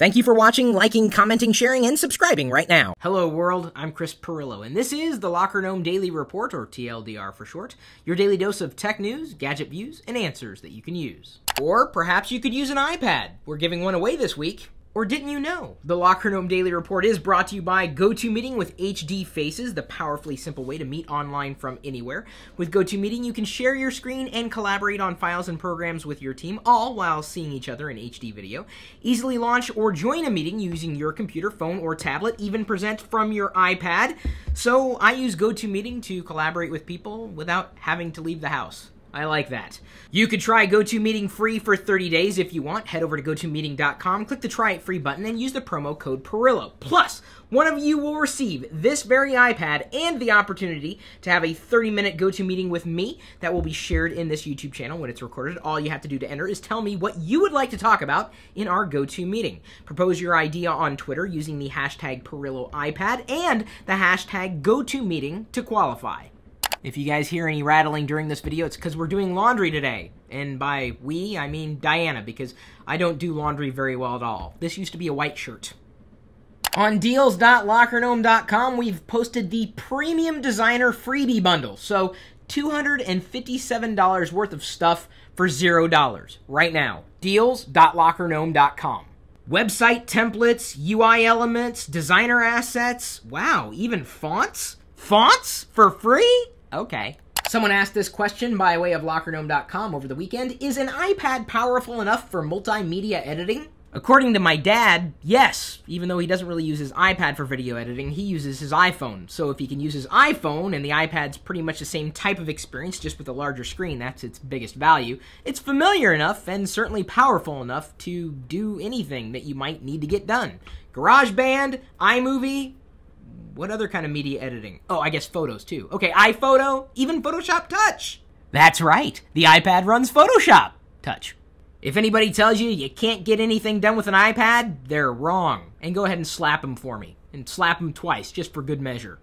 Thank you for watching, liking, commenting, sharing, and subscribing right now. Hello world, I'm Chris Pirillo, and this is the Locker Gnome Daily Report, or TLDR for short, your daily dose of tech news, gadget views, and answers that you can use. Or perhaps you could use an iPad. We're giving one away this week. Or didn't you know? The Locker Gnome Daily Report is brought to you by GoToMeeting with HD Faces, the powerfully simple way to meet online from anywhere. With GoToMeeting, you can share your screen and collaborate on files and programs with your team, all while seeing each other in HD video. Easily launch or join a meeting using your computer, phone, or tablet, even present from your iPad. So I use GoToMeeting to collaborate with people without having to leave the house. I like that. You could try GoToMeeting free for 30 days if you want. Head over to GoToMeeting.com, click the Try It Free button, and use the promo code Pirillo. Plus, one of you will receive this very iPad and the opportunity to have a 30-minute GoToMeeting with me that will be shared in this YouTube channel when it's recorded. All you have to do to enter is tell me what you would like to talk about in our GoToMeeting. Propose your idea on Twitter using the hashtag PirilloIPad and the hashtag GoToMeeting to qualify. If you guys hear any rattling during this video, it's because we're doing laundry today. And by we, I mean Diana, because I don't do laundry very well at all. This used to be a white shirt. On deals.lockergnome.com, we've posted the Premium Designer Freebie Bundle. So, $257 worth of stuff for $0 right now. Deals.lockergnome.com. Website templates, UI elements, designer assets. Wow, even fonts? Fonts for free? Okay. Someone asked this question by way of lockergnome.com over the weekend. Is an iPad powerful enough for multimedia editing? According to my dad, yes. Even though he doesn't really use his iPad for video editing, he uses his iPhone. So if he can use his iPhone and the iPad's pretty much the same type of experience, just with a larger screen, that's its biggest value, it's familiar enough and certainly powerful enough to do anything that you might need to get done. GarageBand, iMovie. What other kind of media editing? Oh, I guess photos too. Okay, iPhoto, even Photoshop Touch. That's right, the iPad runs Photoshop Touch. If anybody tells you you can't get anything done with an iPad, they're wrong. And go ahead and slap them for me. And slap them twice, just for good measure.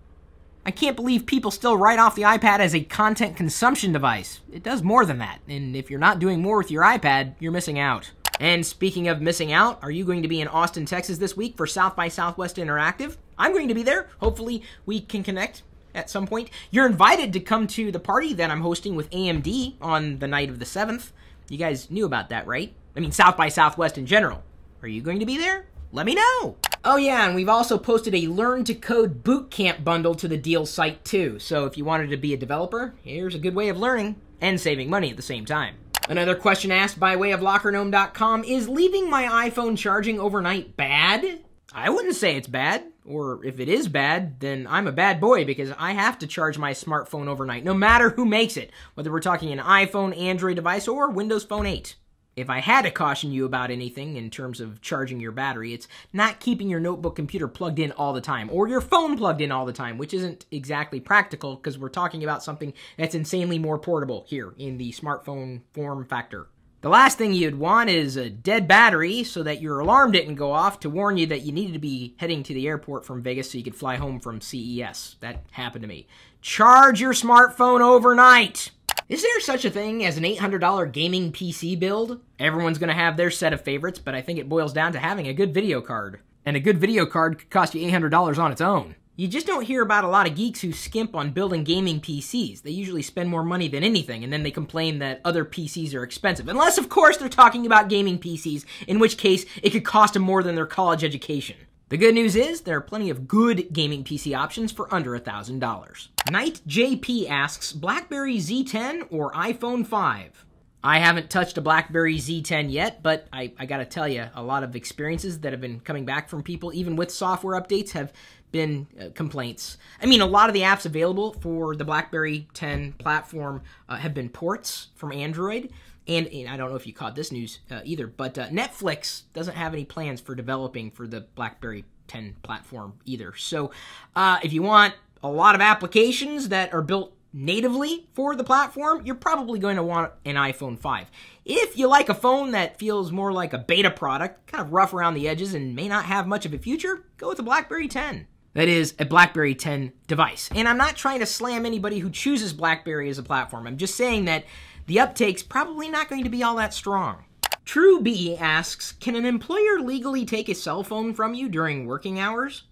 I can't believe people still write off the iPad as a content consumption device. It does more than that, and if you're not doing more with your iPad, you're missing out. And speaking of missing out, are you going to be in Austin, Texas this week for South by Southwest Interactive? I'm going to be there. Hopefully we can connect at some point. You're invited to come to the party that I'm hosting with AMD on the night of the 7th. You guys knew about that, right? I mean, South by Southwest in general. Are you going to be there? Let me know. Oh yeah, and we've also posted a Learn to Code Bootcamp bundle to the Deal site too. So if you wanted to be a developer, here's a good way of learning and saving money at the same time. Another question asked by way of lockergnome.com, is leaving my iPhone charging overnight bad? I wouldn't say it's bad, or if it is bad, then I'm a bad boy because I have to charge my smartphone overnight, no matter who makes it, whether we're talking an iPhone, Android device, or Windows Phone 8. If I had to caution you about anything in terms of charging your battery, it's not keeping your notebook computer plugged in all the time, or your phone plugged in all the time, which isn't exactly practical because we're talking about something that's insanely more portable here in the smartphone form factor. The last thing you'd want is a dead battery so that your alarm didn't go off to warn you that you needed to be heading to the airport from Vegas so you could fly home from CES. That happened to me. Charge your smartphone overnight! Is there such a thing as an $800 gaming PC build? Everyone's going to have their set of favorites, but I think it boils down to having a good video card. And a good video card could cost you $800 on its own. You just don't hear about a lot of geeks who skimp on building gaming PCs. They usually spend more money than anything, and then they complain that other PCs are expensive. Unless, of course, they're talking about gaming PCs, in which case it could cost them more than their college education. The good news is, there are plenty of good gaming PC options for under $1,000. knightjp asks, BlackBerry Z10 or iPhone 5? I haven't touched a BlackBerry Z10 yet, but I gotta tell you, a lot of experiences that have been coming back from people, even with software updates, have been complaints. I mean, a lot of the apps available for the BlackBerry 10 platform have been ports from Android. And I don't know if you caught this news either, but Netflix doesn't have any plans for developing for the BlackBerry 10 platform either. So if you want a lot of applications that are built natively for the platform, you're probably going to want an iPhone 5. If you like a phone that feels more like a beta product, kind of rough around the edges and may not have much of a future, go with a BlackBerry 10. That is, a BlackBerry 10 device. And I'm not trying to slam anybody who chooses BlackBerry as a platform. I'm just saying that the uptake's probably not going to be all that strong. trueb asks, can an employer legally take a cell phone from you during working hours?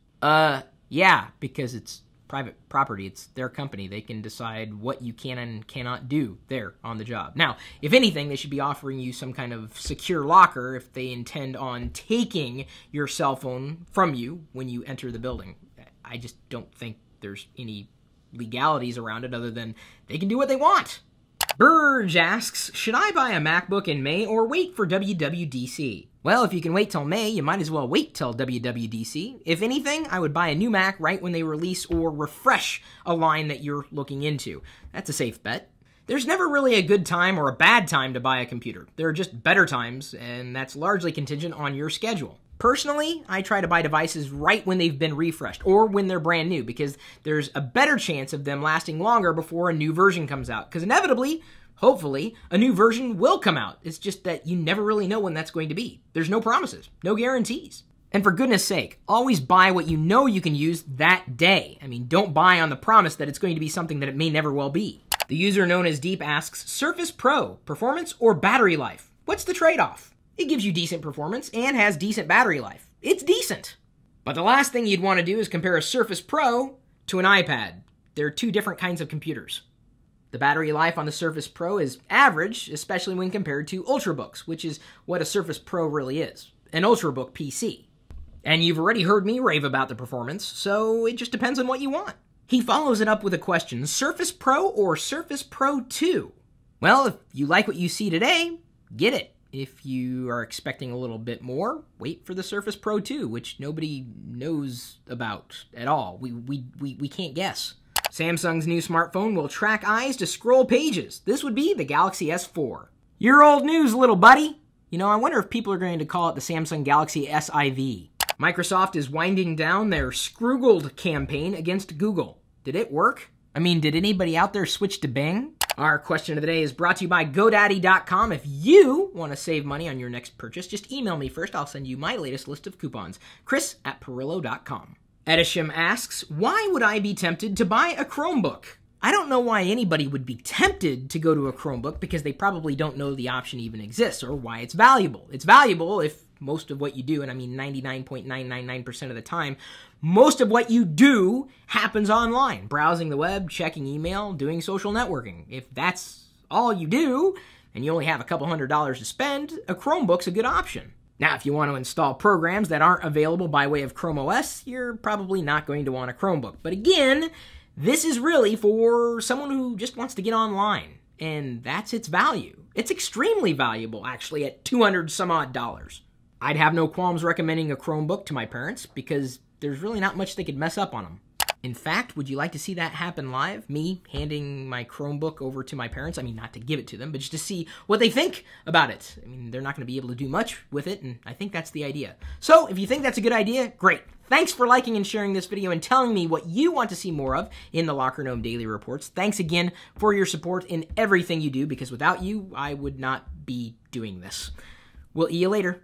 Yeah, because it's private property. It's their company. They can decide what you can and cannot do there on the job. Now, if anything, they should be offering you some kind of secure locker if they intend on taking your cell phone from you when you enter the building. I just don't think there's any legalities around it other than they can do what they want. Burge asks, should I buy a MacBook in May or wait for WWDC? Well, if you can wait till May, you might as well wait till WWDC. If anything, I would buy a new Mac right when they release or refresh a line that you're looking into. That's a safe bet. There's never really a good time or a bad time to buy a computer. There are just better times, and that's largely contingent on your schedule. Personally, I try to buy devices right when they've been refreshed or when they're brand new because there's a better chance of them lasting longer before a new version comes out. Because inevitably, hopefully, a new version will come out. It's just that you never really know when that's going to be. There's no promises, no guarantees. And for goodness sake, always buy what you know you can use that day. I mean, don't buy on the promise that it's going to be something that it may never well be. The user known as Deep asks, Surface Pro, performance or battery life? What's the trade-off? It gives you decent performance and has decent battery life. It's decent. But the last thing you'd want to do is compare a Surface Pro to an iPad. They're two different kinds of computers. The battery life on the Surface Pro is average, especially when compared to Ultrabooks, which is what a Surface Pro really is, an Ultrabook PC. And you've already heard me rave about the performance, so it just depends on what you want. He follows it up with a question, Surface Pro or Surface Pro 2? Well, if you like what you see today, get it. If you are expecting a little bit more, wait for the Surface Pro 2, which nobody knows about at all. We can't guess. Samsung's new smartphone will track eyes to scroll pages. This would be the Galaxy S4. You're old news, little buddy. You know, I wonder if people are going to call it the Samsung Galaxy SIV. Microsoft is winding down their Scroogled campaign against Google. Did it work? I mean, did anybody out there switch to Bing? Our question of the day is brought to you by GoDaddy.com. If you want to save money on your next purchase, just email me first. I'll send you my latest list of coupons. Chris@Pirillo.com. Ehtesham asks, why would I be tempted to buy a Chromebook? I don't know why anybody would be tempted to go to a Chromebook because they probably don't know the option even exists or why it's valuable. It's valuable if most of what you do, and I mean 99.999% of the time, most of what you do happens online. Browsing the web, checking email, doing social networking. If that's all you do, and you only have a couple $100s to spend, a Chromebook's a good option. Now, if you want to install programs that aren't available by way of Chrome OS, you're probably not going to want a Chromebook. But again, this is really for someone who just wants to get online, and that's its value. It's extremely valuable, actually, at $200 some odd. I'd have no qualms recommending a Chromebook to my parents because there's really not much they could mess up on them. In fact, would you like to see that happen live? Me handing my Chromebook over to my parents? I mean, not to give it to them, but just to see what they think about it. I mean, they're not going to be able to do much with it, and I think that's the idea. So, if you think that's a good idea, great. Thanks for liking and sharing this video and telling me what you want to see more of in the Locker Gnome Daily Reports. Thanks again for your support in everything you do, because without you, I would not be doing this. We'll see you later.